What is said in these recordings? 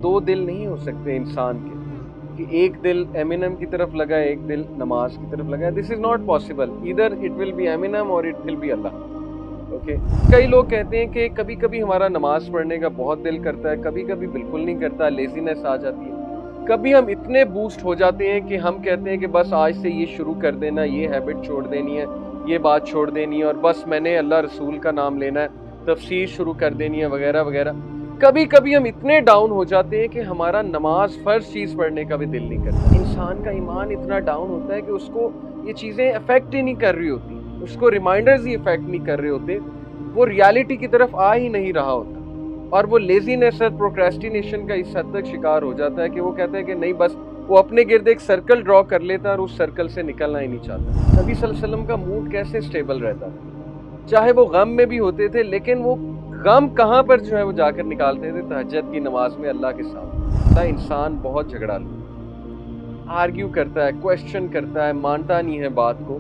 دو دل نہیں ہو سکتے انسان کے کہ ایک دل ایمینم کی طرف لگا ہے ایک دل نماز کی طرف لگا ہے. This is not possible. ادھر اٹ ول بی ایمینم اور it will be Allah. Okay. کئی لوگ کہتے ہیں کہ کبھی کبھی ہمارا نماز پڑھنے کا بہت دل کرتا ہے, کبھی کبھی بالکل نہیں کرتا, لیزینس آ جاتی ہے. کبھی ہم اتنے بوسٹ ہو جاتے ہیں کہ ہم کہتے ہیں کہ بس آج سے یہ شروع کر دینا, یہ ہیبٹ چھوڑ دینی ہے, یہ بات چھوڑ دینی ہے, اور بس میں نے اللہ رسول کا نام لینا ہے, تفسیر شروع کر دینی ہے, وغیرہ وغیرہ. کبھی کبھی ہم اتنے ڈاؤن ہو جاتے ہیں کہ ہمارا نماز فرض چیز پڑھنے کا بھی دل نہیں کرتا. انسان کا ایمان اتنا ڈاؤن ہوتا ہے کہ اس کو یہ چیزیں افیکٹ ہی نہیں کر رہی ہوتی, اس کو ریمائنڈرز ہی افیکٹ نہیں کر رہے ہوتے, وہ ریالٹی کی طرف آ ہی نہیں رہا ہوتا, اور وہ لیزینس اور پروکریسٹینیشن کا اس حد تک شکار ہو جاتا ہے کہ وہ کہتا ہے کہ نہیں, بس وہ اپنے گرد ایک سرکل ڈرا کر لیتا ہے اور اس سرکل سے نکلنا ہی نہیں چاہتا. نبی صلی اللہ علیہ وسلم کا موڈ کیسے سٹیبل رہتا تھا, چاہے وہ غم میں بھی ہوتے تھے, لیکن وہ غم کہاں پر جو ہے وہ جا کر نکالتے تھے, تہجد کی نماز میں اللہ کے سامنے. انسان بہت جھگڑالو, آرگیو کرتا ہے, کویسچن کرتا ہے, مانتا نہیں ہے بات کو,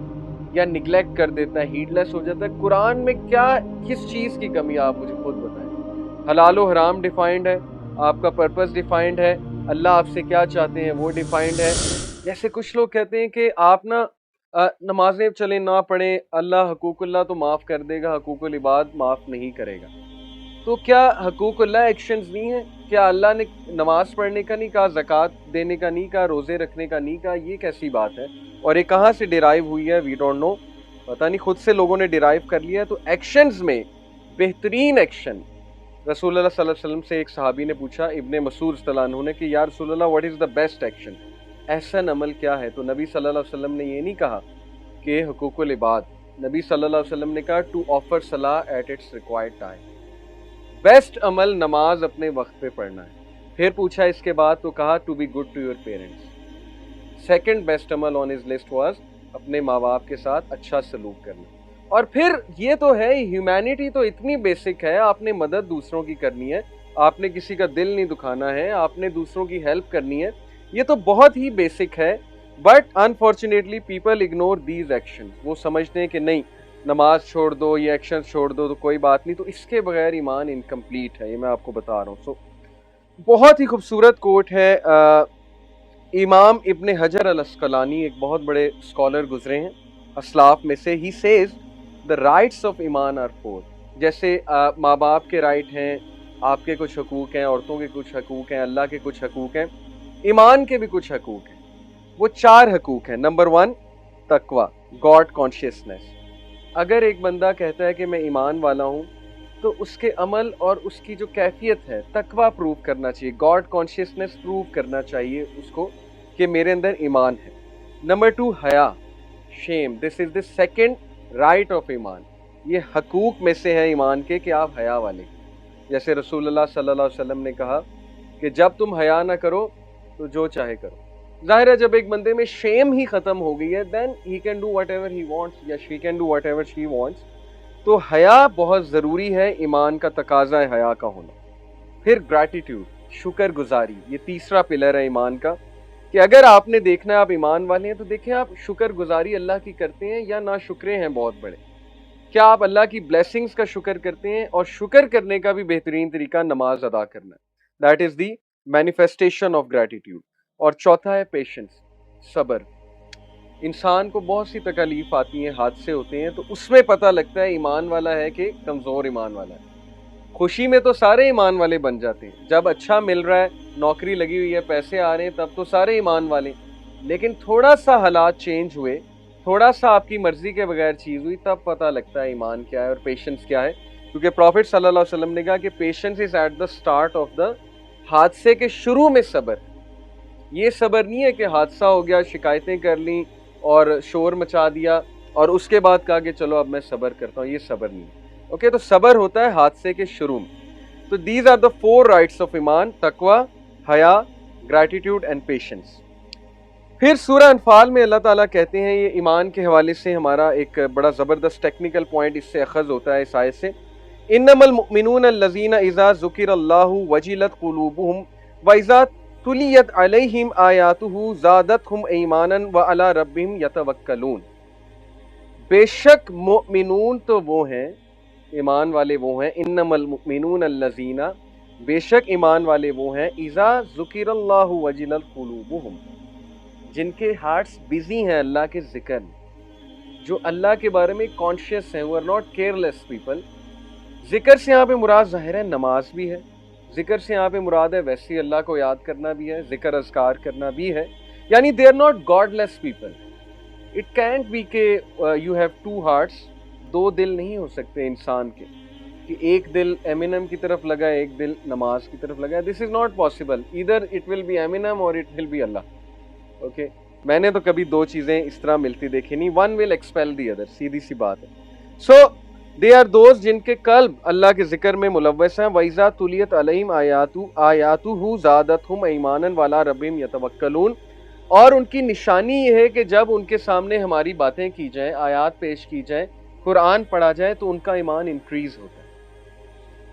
یا نگلیکٹ کر دیتا ہے, ہیڈ لیس ہو جاتا ہے. قرآن میں کیا کس چیز کی کمی ہے, آپ مجھے خود بتائیں. حلال و حرام ڈیفائنڈ ہے, آپ کا پرپس ڈیفائنڈ ہے, اللہ آپ سے کیا چاہتے ہیں وہ ڈیفائنڈ ہے. جیسے کچھ لوگ کہتے ہیں کہ آپ نا نمازیں چلیں نہ پڑھیں, اللہ حقوق اللہ تو معاف کر دے گا, حقوق العباد معاف نہیں کرے گا. تو کیا حقوق اللہ ایکشنز نہیں ہیں؟ کیا اللہ نے نماز پڑھنے کا نہیں کہا, زکوٰۃ دینے کا نہیں کہا, روزے رکھنے کا نہیں کہا؟ یہ کیسی بات ہے, اور یہ کہاں سے ڈیرائیو ہوئی ہے؟ وی ڈونٹ نو, پتہ نہیں, خود سے لوگوں نے ڈیرائیو کر لیا. تو ایکشنز میں بہترین ایکشن, رسول اللہ صلی اللہ علیہ وسلم سے ایک صحابی نے پوچھا, ابن مسعود رضی اللہ عنہ نے, کہ یا رسول Allah what is the best action, احسن عمل کیا ہے؟ تو نبی صلی اللہ علیہ وسلم نے یہ نہیں کہا کہ حقوق العباد. نبی صلی اللہ علیہ وسلم نے کہا to offer salah at its required time. Best عمل نماز اپنے وقت پہ پڑھنا ہے. پھر پوچھا اس کے بعد تو کہا to be good to your parents. Second best عمل آن ہز لسٹ واز اپنے ماں باپ کے ساتھ اچھا سلوک کرنا. اور پھر یہ تو ہے, ہیومینٹی تو اتنی بیسک ہے, آپ نے مدد دوسروں کی کرنی ہے, آپ نے کسی کا دل نہیں دکھانا ہے, آپ نے دوسروں کی ہیلپ کرنی ہے, یہ تو بہت ہی بیسک ہے. But unfortunately people ignore these action. وہ سمجھتے ہیں کہ نہیں, نماز چھوڑ دو, یہ ایکشن چھوڑ دو تو کوئی بات نہیں, تو اس کے بغیر ایمان انکمپلیٹ ہے. یہ میں آپ کو بتا رہا ہوں. سو بہت ہی خوبصورت کوٹ ہے. امام ابن حجر العسقلانی ایک بہت بڑے اسکالر گزرے ہیں اسلاف میں سے. ہی سیز the rights of ایمان are four. جیسے ماں باپ کے رائٹ ہیں, آپ کے کچھ حقوق ہیں, عورتوں کے کچھ حقوق ہیں, اللہ کے کچھ حقوق ہیں, ایمان کے بھی کچھ حقوق ہیں. وہ 4 حقوق ہیں. نمبر 1 تقوی, گاڈ کانشیسنس. اگر ایک بندہ کہتا ہے کہ میں ایمان والا ہوں, تو اس کے عمل اور اس کی جو کیفیت ہے تقوی پروو کرنا چاہیے, گاڈ کانشیسنس پروو کرنا چاہیے اس کو کہ میرے اندر ایمان ہے. نمبر 2 حیا, شیم. دس از دا سیکنڈ رائٹ آف ایمان. یہ حقوق میں سے ہے ایمان کے کہ آپ حیا والے. جیسے رسول اللہ صلی اللہ علیہ وسلم نے کہا کہ جب تم حیا نہ کرو تو جو چاہے کرو. ظاہر ہے جب ایک بندے میں شیم ہی ختم ہو گئی ہے, then he can do whatever he wants, یا she can do whatever she wants. تو حیا بہت ضروری ہے, ایمان کا تقاضا ہے حیا کا ہونا. پھر گریٹیٹیوڈ, شکر گزاری. یہ تیسرا پلر ہے ایمان کا, کہ اگر آپ نے دیکھنا ہے آپ ایمان والے ہیں تو دیکھیں آپ شکر گزاری اللہ کی کرتے ہیں یا ناشکرے ہیں بہت بڑے. کیا آپ اللہ کی بلیسنگز کا شکر کرتے ہیں؟ اور شکر کرنے کا بھی بہترین طریقہ نماز ادا کرنا ہے. That is the manifestation of gratitude. اور چوتھا ہے پیشنس, صبر. انسان کو بہت سی تکالیف آتی ہیں, حادثے ہوتے ہیں, تو اس میں پتہ لگتا ہے ایمان والا ہے کہ کمزور ایمان والا ہے. خوشی میں تو سارے ایمان والے بن جاتے ہیں, جب اچھا مل رہا ہے, نوکری لگی ہوئی ہے, پیسے آ رہے ہیں, تب تو سارے ایمان والے. لیکن تھوڑا سا حالات چینج ہوئے, تھوڑا سا آپ کی مرضی کے بغیر چیز ہوئی, تب پتہ لگتا ہے ایمان کیا ہے اور پیشنس کیا ہے. کیونکہ پروفٹ صلی اللہ علیہ وسلم نے کہا کہ patience is at the start of the, حادثے کے شروع میں صبر. یہ صبر نہیں ہے کہ حادثہ ہو گیا, شکایتیں کر لیں اور شور مچا دیا اور اس کے بعد کہا کہ چلو اب میں صبر کرتا ہوں. یہ صبر نہیں ہے. اوکے, تو صبر ہوتا ہے حادثے کے شروع میں. تو these are the 4 rights of iman, تقوی, حیا, گریٹیٹیوڈ اینڈ پیشنس. پھر سورہ انفال میں اللہ تعالیٰ کہتے ہیں, یہ ایمان کے حوالے سے ہمارا ایک بڑا زبردست ٹیکنیکل پوائنٹ اس سے اخذ ہوتا ہے اس آیت سے. انما المؤمنون الذین اذا ذکر اللہ وجلت قلوبہم واذا تلیت علیہم آیاتہ زادتہم ایمانا وعلی ربہم یتوکلون. بے شک مؤمنون تو وہ ہیں, ایمان والے وہ ہیں, انما المؤمنون الذین, बेशक ईमान वाले वो हैं इज़ा ज़ुकिरल्लाहु वजिलत क़ुलूबुहुम, जिनके हार्ट्स बिजी हैं अल्लाह के जिक्र में, जो अल्लाह के बारे में कॉन्शियस हैं, वो आर नॉट केयरलेस पीपल। जिक्र से यहाँ पे मुराद ज़ाहिर है नमाज भी है, जिक्र से यहाँ पे मुराद है वैसे ही अल्लाह को याद करना भी है, जिक्र अज़कार करना भी है, यानी they are not godless people. It can't be के यू हैव टू हार्ट्स, दो दिल नहीं हो सकते इंसान के, कि एक दिल एमिनम की तरफ लगा है, एक दिल नमाज की तरफ लगा है। दिस इज नॉट पॉसिबल, इधर इट विल बी एमिनम और it will be Allah. Okay, मैंने तो कभी दो चीजें इस तरह मिलती देखी नहीं, one will expel the other, सीधी सी बात है। सो दे आर दोस्त जिनके कल्ब अल्लाह के जिक्र में मुलव्वस हैं। वइज़ा तुलियत अलैहिम आयातुहु ज़ादतहुम ईमानन वअला रब्बिहिम यतवक्कलून, और उनकी निशानी ये है कि जब उनके सामने हमारी बातें की जाएं, आयात पेश की जाएं, कुरान पढ़ा जाए, तो उनका ईमान इंक्रीज होता है।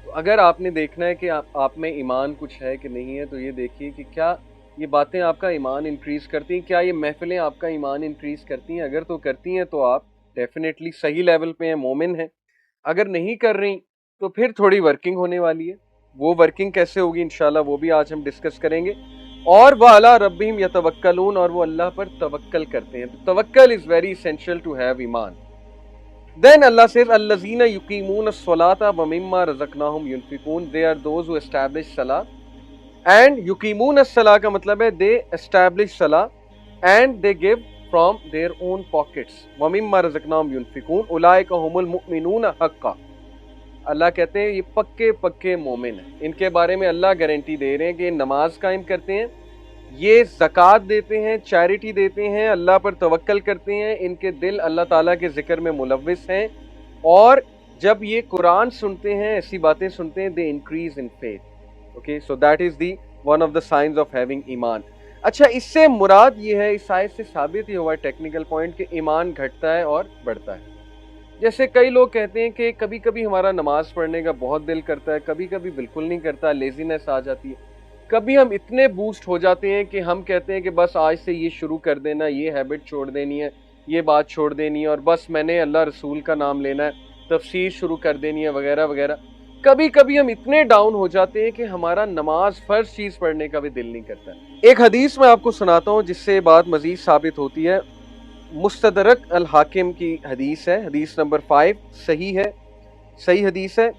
तो अगर आपने देखना है कि आप में ईमान कुछ है कि नहीं है, तो ये देखिए कि क्या ये बातें आपका ईमान इंक्रीज करती हैं, क्या ये महफिलें आपका ईमान इंक्रीज करती हैं। अगर तो करती हैं तो आप डेफिनेटली सही लेवल पे हैं, मोमिन हैं। अगर नहीं कर रही तो फिर थोड़ी वर्किंग होने वाली है। वो वर्किंग कैसे होगी इंशाल्लाह वो भी आज हम डिस्कस करेंगे। और वह अला रब्बिहिम यतवक्कलून, और वो अल्लाह पर तवक्कल करते हैं। तो तवक्कल is very essential to have ईमान। Then Allah says, "Allazina yuqimuna as-salata wa mimma razaqnahum yunfiqun." They are those who establish salah, and yuqimuna as-salah का मतलब है they establish salah and they give from their own pockets. wa mimma razaqnahum yunfiqun ulaika humul mu'minuna haqqa. अल्लाह कहते हैं ये पक्के पक्के मोमिन हैं। इनके बारे में अल्लाह गारंटी दे रहे हैं कि नमाज कायम करते हैं, ये ज़कात देते हैं, चैरिटी देते हैं, अल्लाह पर तवक्कल करते हैं, इनके दिल अल्लाह ताला के ज़िक्र में मुलव्विस हैं, और जब ये कुरान सुनते हैं, ऐसी बातें सुनते हैं, they increase in faith. Okay, so that is the one of the signs of having ईमान। अच्छा, इससे मुराद ये है, इस आयत से साबित ही हुआ टेक्निकल पॉइंट, कि ईमान घटता है और बढ़ता है। जैसे कई लोग कहते हैं कि कभी कभी हमारा नमाज पढ़ने का बहुत दिल करता है, कभी कभी बिल्कुल नहीं करता, लेजीनेस आ जाती है। कभी हम इतने बूस्ट हो जाते हैं कि हम कहते हैं कि बस आज से ये शुरू कर देना, ये हैबिट छोड़ देनी है, ये बात छोड़ देनी है, और बस मैंने अल्लाह रसूल का नाम लेना है, तफसीर शुरू कर देनी है, वगैरह वगैरह। कभी कभी हम इतने डाउन हो जाते हैं कि हमारा नमाज फर्ज चीज़ पढ़ने का भी दिल नहीं करता। एक हदीस मैं आपको सुनाता हूँ जिससे बात मजीद साबित होती है। मुस्तदरक अल हाकिम की हदीस है, हदीस नंबर 5, सही है, सही हदीस है।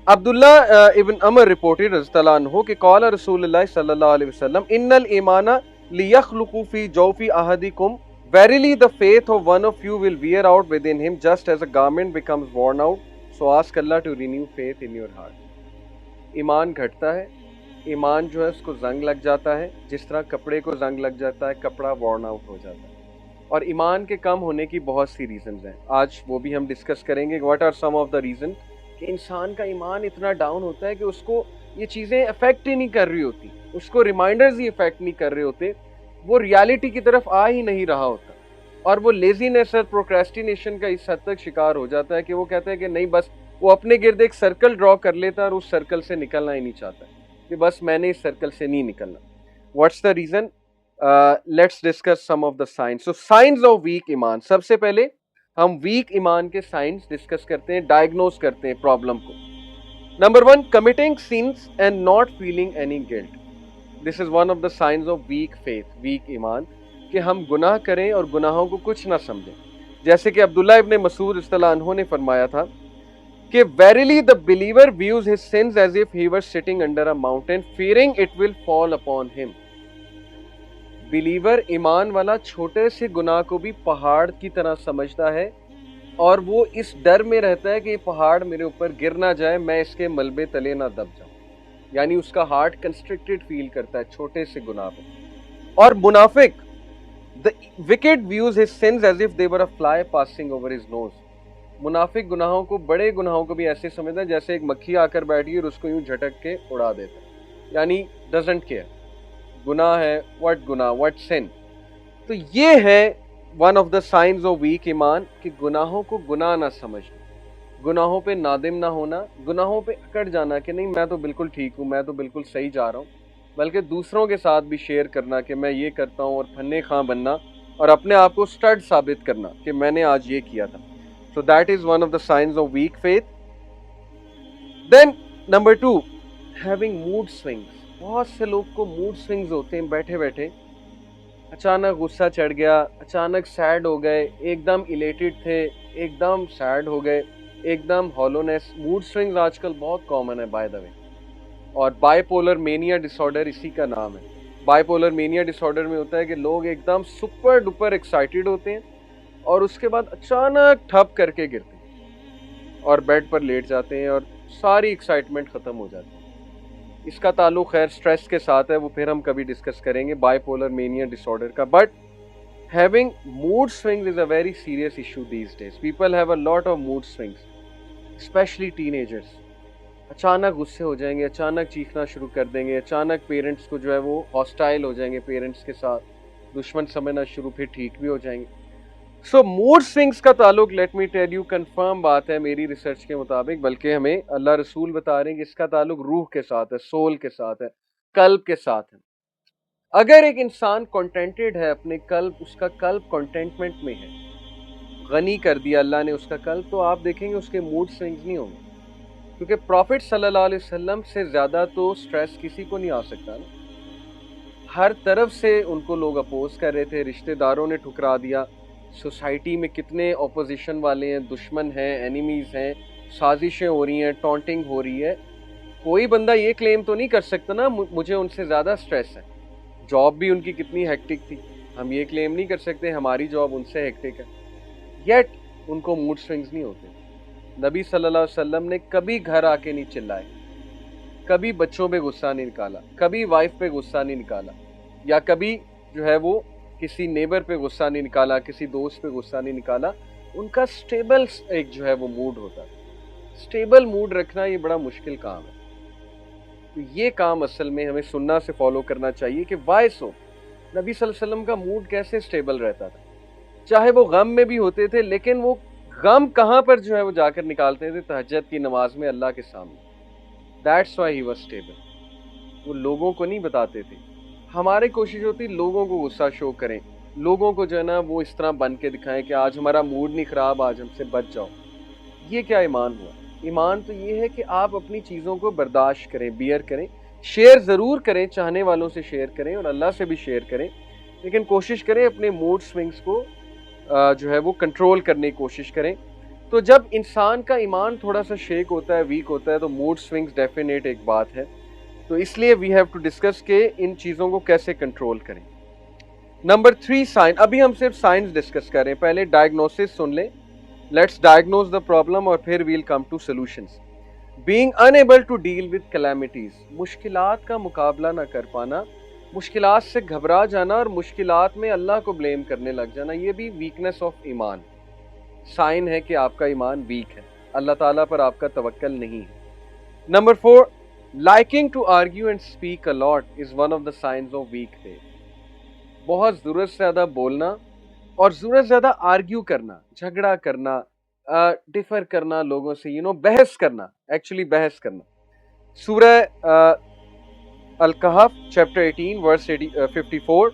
अब्दुल्ला इब्न अमर रिपोर्टेड रज़ियल्लाहु अन्हु कि क़ाल रसूलुल्लाह सल्लल्लाहु अलैहि वसल्लम इन्नल ईमाना लियख़्लुक़ु फ़ी जौफ़ि अहदिकुम, verily the faith of one of you will wear out within him just as a garment becomes worn out, so ask Allah to renew faith in your heart। ईमान घटता है, ईमान जो है उसको जंग लग जाता है, जिस तरह कपड़े को जंग लग जाता है, कपड़ा worn out हो जाता है। और ईमान के कम होने की बहुत सी रीजंस हैं, आज वो भी हम डिस्कस करेंगे। What are some of the reason कि इंसान का ईमान इतना डाउन होता है कि उसको ये चीज़ें अफेक्ट ही नहीं कर रही होती, उसको रिमाइंडर्स ही अफेक्ट नहीं कर रहे होते, वो रियलिटी की तरफ आ ही नहीं रहा होता, और वो लेजीनेस और प्रोक्रेस्टिनेशन का इस हद तक शिकार हो जाता है कि वो कहता है कि नहीं, बस वो अपने गिर्द एक सर्कल ड्रॉ कर लेता है और उस सर्कल से निकलना ही नहीं चाहता कि बस मैंने इस सर्कल से नहीं निकलना। What's the reason? Let's discuss some of the signs. So signs of weak ईमान, सबसे पहले हम वीक ईमान के साइंस डिस्कस करते हैं, डायग्नोज करते हैं प्रॉब्लम को। Number 1, committing sins and not feeling any guilt. This is one of the signs of weak faith, weak ईमान, कि हम गुनाह करें और गुनाहों को कुछ ना समझें। जैसे कि अब्दुल्ला इब्न मसूद रज़ियल्लाहु अन्हु ने फरमाया था कि verily the believer views his sins as if he was sitting under a mountain fearing it will fall upon him. Believer, ईमान वाला, छोटे से गुनाह को भी पहाड़ की तरह समझता है, और वो इस डर में रहता है कि ये पहाड़ मेरे ऊपर गिर ना जाए, मैं इसके मलबे तले ना दब जाऊं। यानी उसका हार्ट कंस्ट्रिक्टेड फील करता है छोटे से गुनाह पर। और मुनाफिक, the wicked views his sins as if they were a fly passing over his nose. मुनाफिक गुनाहों को, बड़े गुनाहों को भी ऐसे समझता है जैसे एक मक्खी आकर बैठी और उसको यूं झटक के उड़ा देता है, यानी डजंट केयर। गुनाह है, व्हाट गुनाह, व्हाट सिन। तो ये है one of the signs of weak ईमान, कि गुनाहों को गुनाह ना समझना, गुनाहों पे नादिम ना होना, गुनाहों पे अकड़ जाना कि नहीं मैं तो बिल्कुल ठीक हूँ, मैं तो बिल्कुल सही जा रहा हूँ, बल्कि दूसरों के साथ भी शेयर करना कि मैं ये करता हूँ, और फन्ने खां बनना और अपने आप को स्टड साबित करना कि मैंने आज ये किया था। So that is one of the signs of weak faith. Then number 2, having mood swings, बहुत से लोग को मूड स्विंग्स होते हैं बैठे बैठे, अचानक गुस्सा चढ़ गया, अचानक सैड हो गए, एकदम इलेटेड थे, एकदम सैड हो गए, एकदम हॉलोनेस। मूड स्विंग्स आजकल बहुत कॉमन है बाय द वे, और बाइपोलर मेनिया डिसऑर्डर इसी का नाम है। बाइपोलर मेनिया डिसऑर्डर में होता है कि लोग एकदम सुपर डुपर एक्साइटेड होते हैं और उसके बाद अचानक ठप करके गिरते हैं और बेड पर लेट जाते हैं और सारी एक्साइटमेंट खत्म हो जाती है। इसका ताल्लुक खैर स्ट्रेस के साथ है, वो फिर हम कभी डिस्कस करेंगे बाइपोलर मेनिया डिसऑर्डर का। But having mood swings is a very serious issue these days. People have a lot of mood swings, specially teenagers. अचानक गुस्से हो जाएंगे, अचानक चीखना शुरू कर देंगे, अचानक पेरेंट्स को जो है वो हॉस्टाइल हो जाएंगे, पेरेंट्स के साथ दुश्मन समझना शुरू, फिर ठीक भी हो जाएंगे। सो मूड स्विंग्स का ताल्लुक, let me tell you, confirm बात है मेरी रिसर्च के मुताबिक, बल्कि हमें अल्लाह रसूल बता रहे हैं कि इसका ताल्लुक रूह के साथ है, सोल के साथ है, कल्ब के साथ है। अगर एक इंसान कंटेंटेड है अपने कल्ब, उसका कल्ब कंटेंटमेंट में है, गनी कर दिया अल्लाह ने उसका कल्ब, तो आप देखेंगे उसके मूड स्विंग्स नहीं होंगे। क्योंकि प्रॉफिट सल्लल्लाहु अलैहि वसल्लम से ज्यादा तो स्ट्रेस किसी को नहीं आ सकता ना। हर तरफ से उनको लोग अपोज कर रहे थे, रिश्तेदारों ने ठुकरा दिया, सोसाइटी में कितने ऑपोजिशन वाले हैं, दुश्मन हैं, एनिमीज हैं, साजिशें हो रही हैं, टॉन्टिंग हो रही है। कोई बंदा ये क्लेम तो नहीं कर सकता ना मुझे उनसे ज़्यादा स्ट्रेस है। जॉब भी उनकी कितनी हेक्टिक थी, हम ये क्लेम नहीं कर सकते हमारी जॉब उनसे हेक्टिक है, येट उनको मूड स्विंग्स नहीं होते। नबी सल्लल्लाहु अलैहि वसल्लम ने कभी घर आके नहीं चिल्लाए, कभी बच्चों पे गुस्सा नहीं निकाला, कभी वाइफ पे गुस्सा नहीं निकाला, या कभी जो है वो किसी नेबर पे गुस्सा नहीं निकाला, किसी दोस्त पे गुस्सा नहीं निकाला। उनका स्टेबल एक जो है वो मूड होता है। स्टेबल मूड रखना ये बड़ा मुश्किल काम है। तो ये काम असल में हमें सुन्ना से फॉलो करना चाहिए कि वाई सो नबी सल्लल्लाहु अलैहि वसल्लम का मूड कैसे स्टेबल रहता था। चाहे वो गम में भी होते थे, लेकिन वो गम कहाँ पर जो है वो जाकर निकालते थे, तहज्जुद की नमाज में अल्लाह के सामने। That's why he was stable. वो लोगों को नहीं बताते थे। हमारी कोशिश होती लोगों को गुस्सा शो करें, लोगों को जो है ना वो इस तरह बन के दिखाएं कि आज हमारा मूड नहीं खराब, आज हमसे बच जाओ। ये क्या ईमान हुआ? ईमान तो ये है कि आप अपनी चीज़ों को बर्दाश्त करें, बियर करें, शेयर ज़रूर करें, चाहने वालों से शेयर करें और अल्लाह से भी शेयर करें, लेकिन कोशिश करें अपने मूड स्विंग्स को जो है वो कंट्रोल करने की कोशिश करें। तो जब इंसान का ईमान थोड़ा सा शेक होता है, वीक होता है, तो मूड स्विंग्स डेफिनेट एक बात है। तो इसलिए वी हैव टू डिस्कस के इन चीज़ों को कैसे कंट्रोल करें। Number 3 sign. अभी हम सिर्फ साइंस डिस्कस करें, पहले डायग्नोसिस सुन लें। लेट्स डायग्नोज द प्रॉब्लम और फिर we'll come to solutions. Being unable to deal with calamities, मुश्किलात का मुकाबला ना कर पाना, मुश्किलात से घबरा जाना और मुश्किलात में अल्लाह को ब्लेम करने लग जाना, ये भी वीकनेस ऑफ ईमान, साइन है कि आपका ईमान वीक है, अल्लाह ताला पर आपका तवक्कल नहीं है। Number 4, liking to argue and speak a lot is one of the signs of weak faith. बहुत ज़रूरत से ज़्यादा बोलना और ज़रूरत से ज़्यादा आर्ग्यू करना, झगड़ा करना, डिफर करना लोगों से, बहस करना, एक्चुअली बहस करना। सूरह अल-कहफ चैप्टर 18 वर्स 54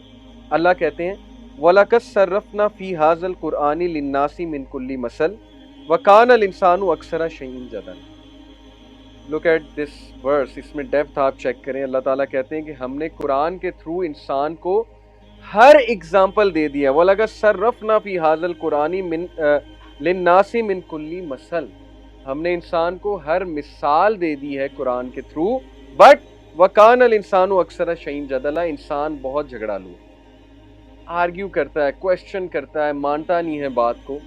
अल्लाह कहते हैं, वलकद सर्रफना फी हाज़ल कुरआनी लिन्नासी मिन कुल्ली मसल व कानल इंसानु अक्सरा शैइन जदल। लुक एट दिस वर्स, इसमें डेप्थ आप चेक करें। अल्लाह ताला कहते हैं कि हमने कुरान के थ्रू इंसान को हर एग्जाम्पल दे दिया। वलकद सर्रफना फी हाज़ल कुरआनी मिन लिन्नासी मिन कुल्ली मसल, हमने इंसान को हर मिसाल दे दी है कुरान के थ्रू। बट वकानल इंसानु अक्सर शैइन जदला, इंसान बहुत झगड़ालू, आर्ग्यू करता है, क्वेश्चन करता है, मानता नहीं है बात को,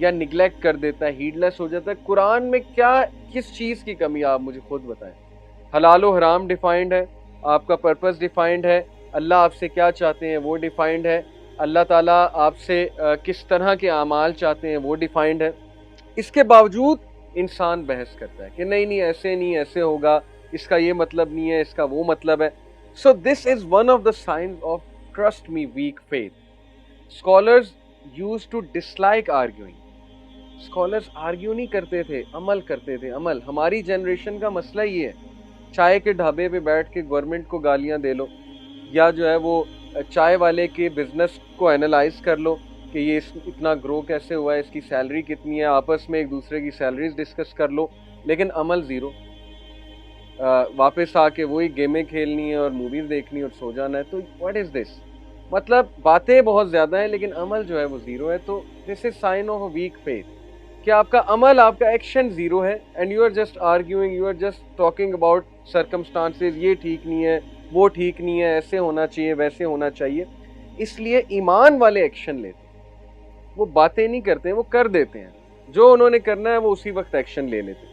या निगलेक्ट कर देता है, हीडलेस हो जाता है। कुरान में क्या किस चीज़ की कमी, आप मुझे खुद बताएं। हलाल और हराम डिफाइंड है, आपका पर्पस डिफाइंड है, अल्लाह आपसे क्या चाहते हैं वो डिफाइंड है, अल्लाह ताला आपसे किस तरह के अमाल चाहते हैं वो डिफाइंड है। इसके बावजूद इंसान बहस करता है कि नहीं ऐसे नहीं, ऐसे होगा, इसका ये मतलब नहीं है, इसका वो मतलब है। So this is one of the signs of trust me weak faith. Scholars used to dislike arguing. Scholars argue नहीं करते थे, अमल करते थे। अमल, हमारी जनरेशन का मसला ये है, चाय के ढाबे पे बैठ के गवर्नमेंट को गालियां दे लो, या जो है वो चाय वाले के बिजनेस को एनालाइज कर लो कि ये इतना ग्रो कैसे हुआ है, इसकी सैलरी कितनी है, आपस में एक दूसरे की सैलरीज डिस्कस कर लो, लेकिन अमल ज़ीरो। واپس آ کے وہی گیمیں کھیلنی ہے اور موویز دیکھنی اور سو جانا ہے. تو واٹ از دس؟ مطلب باتیں بہت زیادہ ہیں لیکن عمل جو ہے وہ زیرو ہے. تو this is sign of a weak faith کہ آپ کا عمل، آپ کا ایکشن زیرو ہے. And you are just arguing, you are just talking about circumstances, یہ ٹھیک نہیں ہے، وہ ٹھیک نہیں ہے، ایسے ہونا چاہیے، ویسے ہونا چاہیے. اس لیے ایمان والے ایکشن لیتے ہیں، وہ باتیں نہیں کرتے ہیں، وہ کر دیتے ہیں. جو انہوں نے کرنا ہے وہ اسی وقت ایکشن لے لیتے ہیں.